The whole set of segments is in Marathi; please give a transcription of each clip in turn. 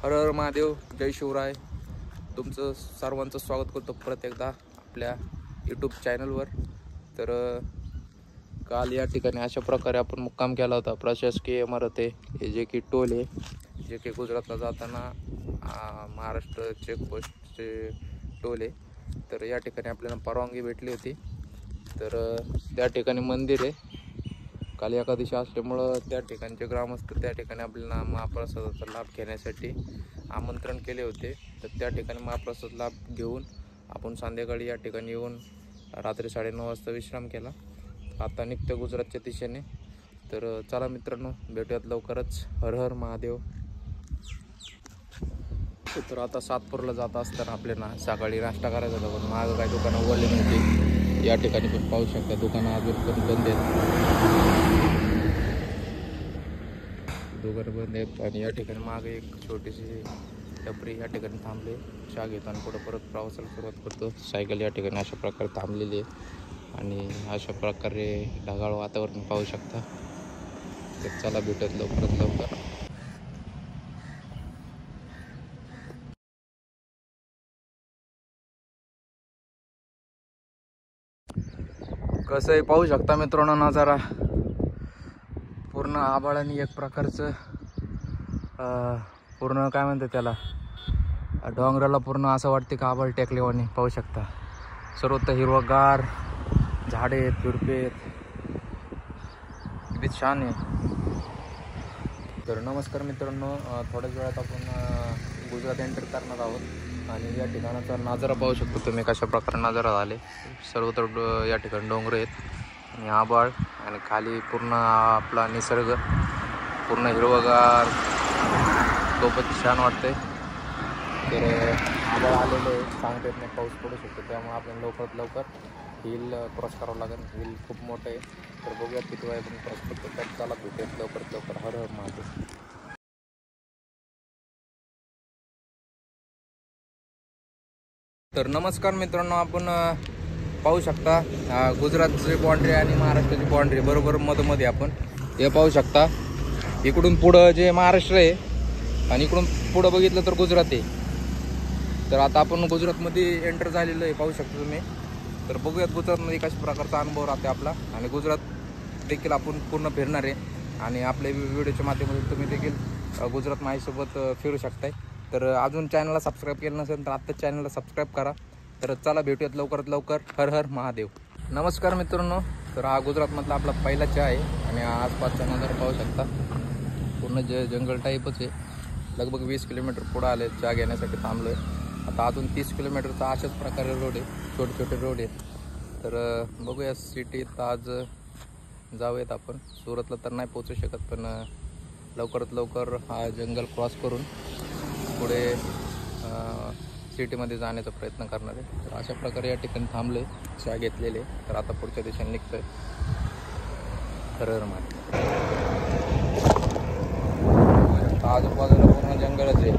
हर हर महादेव, जय शिवराय. तुमचं सर्वांचं स्वागत करतो परत एकदा आपल्या यूट्यूब चॅनलवर. तर काल या ठिकाणी अशा प्रकारे आपण मुक्काम केला होता. प्रशासकीय इमारत आहे, हे जे की टोल आहे, जे की गुजरातला जाताना महाराष्ट्र चेकपोस्टचे टोल आहे. तर या ठिकाणी आपल्याला परवानगी भेटली होती. तर त्या ठिकाणी मंदिर आहे. काल एकादशी असल्यामुळं त्या ठिकाणचे ग्रामस्थ त्या ठिकाणी आपल्याला महाप्रसादाचा लाभ घेण्यासाठी आमंत्रण केले होते. तर त्या ठिकाणी महाप्रसाद लाभ घेऊन आपण संध्याकाळी या ठिकाणी येऊन रात्री 9:30 वाजता विश्राम केला. आता निघतो गुजरातच्या दिशेने. तर चला मित्रांनो, भेटूयात लवकरच. हर हर महादेव. तर आता सातपूरला जात असताना आपल्याला सकाळी नाश्ता करायचा होता, पण मागं काही दुकानं उघडली नव्हती. या ठिकाणी पण पाहू शकता दुकानं अजून पण बंद आहेत. आणि या ठिकाणी मागे एक छोटीशी टपरी या ठिकाणी थांबले. चहा घेतो आणि पुढं परत प्रवासाला सुरुवात करतो. सायकल या ठिकाणी अशा प्रकारे थांबलेली आहे आणि अशा प्रकारे ढगाळ वातावरण पाहू शकता. तर चला भेटत लवकरात लवकर. कसं आहे पाहू शकता मित्रांनो, नजारा पूर्ण आभाळाने एक प्रकारचं पूर्ण काय म्हणतात त्याला, डोंगराला पूर्ण असं वाटते का आभाळ टेकलेवानी. पाहू शकता सर्वत्र हिरवगार झाडे आहेत, झुडपे आहेत, किती छान आहे. तर नमस्कार मित्रांनो, थोड्याच वेळात आपण गुजरात एंटर करणार आहोत आणि या ठिकाणाचा नजारा पाहू शकतो तुम्ही कशा प्रकारे नजारा झाले. सर्वत्र या ठिकाणी डोंगर आहेत आणि आभाळ आणि खाली पूर्ण आपला निसर्ग पूर्ण हिरवगार, खूपच छान वाटते. तर आभाळ आलेलं आहे, सांगता येत नाही, पाऊस पडू शकतो. त्यामुळे आपण लवकरात लवकर हिल क्रॉस करावं लागेल. हिल खूप मोठं आहे, तर बघूया किती वेळ आपण क्रॉस करतो. तर चला भेटूयात लवकरात लवकर. हर हर महादेव. तर नमस्कार मित्रांनो, आपण पाहू शकता गुजरातची बाँड्री आणि महाराष्ट्राची बाँड्री बरोबर मधोमध्ये आपण हे पाहू शकता. इकडून पुढं जे महाराष्ट्र आहे आणि इकडून पुढं बघितलं तर गुजरात आहे. तर आता आपण गुजरातमध्ये एंटर झालेलं आहे, पाहू शकता तुम्ही. तर बघूयात गुजरातमध्ये कशा प्रकारचा अनुभव राहते आपला, आणि गुजरात देखील आपण पूर्ण फिरणार आहे आणि आपल्या व्हिडिओच्या माध्यमातून तुम्ही देखील गुजरात माझ्यासोबत फिरू शकताय. तर अजून चॅनलला सबस्क्राईब केलं नसेल तर आत्ताच चॅनलला सबस्क्राईब करा. तर चला भेटूयात लवकरात लवकर. हर हर महादेव. नमस्कार मित्रांनो, तर हा गुजरातमधला आपला पहिला चहा आहे आणि आसपासचा नजारा पाहू शकता. पूर्ण जंगल टाईपच आहे. लगभग 20 किलोमीटर पुढं आले चहा घेण्यासाठी थांबलो आहे. आता अजून 30 किलोमीटरचा अशाच प्रकारे रोड आहे, छोटे छोटे रोड आहेत. तर बघूया सिटीत आज जाऊयात आपण. सुरतला तर नाही पोचू शकत, पण लवकरात लवकर हा जंगल क्रॉस करून पुढे सिटीमध्ये जाण्याचा प्रयत्न करणार आहे. तर अशा प्रकारे या ठिकाणी थांबले, चहा घेतलेले. तर आता पुढच्या दिशेने निघतोय. हर हर महादेव. आजूबाजूला पूर्ण जंगलच आहे.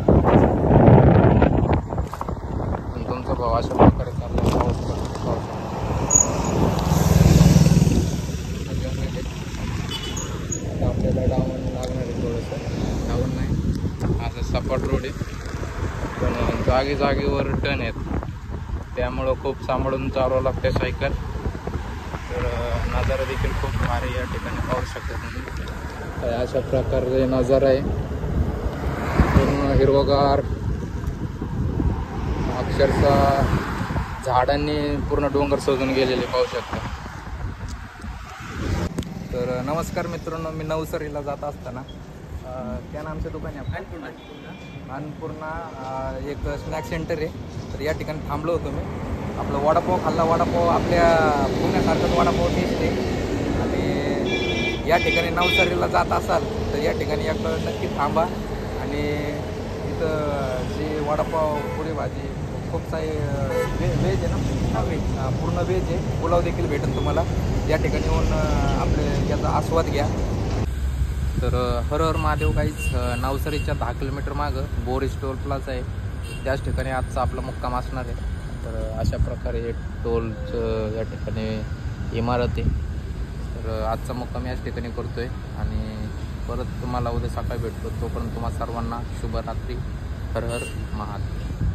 तुमचा भाव अशा प्रकारे चालला, पाऊस पडतो. जंगल आहे. आता आपल्याला डाऊन लागणार आहे, थोडंसं डाऊन नाही, असं सपाट रोड आहे, पण जागी जागेवर टर्न आहेत, त्यामुळं खूप सांभाळून चालवावं लागते सायकल. तर नजारा देखील खूप भारी या ठिकाणी पाहू शकता तुम्ही. तर अशा प्रकारे नजारा आहे, पूर्ण हिरवगार, अक्षरशः झाडांनी पूर्ण डोंगर सजून गेलेले पाहू शकता. तर नमस्कार मित्रांनो, मी नवसरीला जात असताना त्या नामचं दुकान आहे आपलं अन्नपूर्णा, एक स्नॅक सेंटर आहे. तर या ठिकाणी थांबलो होतो मी. आपला वडापाव खाल्ला. वडापाव आपल्या पुण्यासारखंच वडापाव टेस्ट आहे. आणि या ठिकाणी नवसारीला जात असाल तर या ठिकाणी एकदा नक्की थांबा. आणि इथं जे वडापाव, पुरी भाजी, खूप सारे व्हेज आहे ना, व्हेज पूर्ण व्हेज आहे. पुलाव देखील भेटेल तुम्हाला. या ठिकाणी येऊन आपले याचा आस्वाद घ्या. तर हर हर महादेव. काहीच नवसारीच्या 10 किलोमीटर मागं बोरीस टोल प्लाझा आहे, त्याच ठिकाणी आजचा आपला मुक्काम असणार आहे. तर अशा प्रकारे टोलचं या ठिकाणी इमारत आहे. तर आजचा मुक्काम याच ठिकाणी करतो आहे आणि परत तुम्हाला उद्या सकाळी भेटतो. तोपर्यंत तुम्हाला सर्वांना शुभरात्री. हर हर महादेव.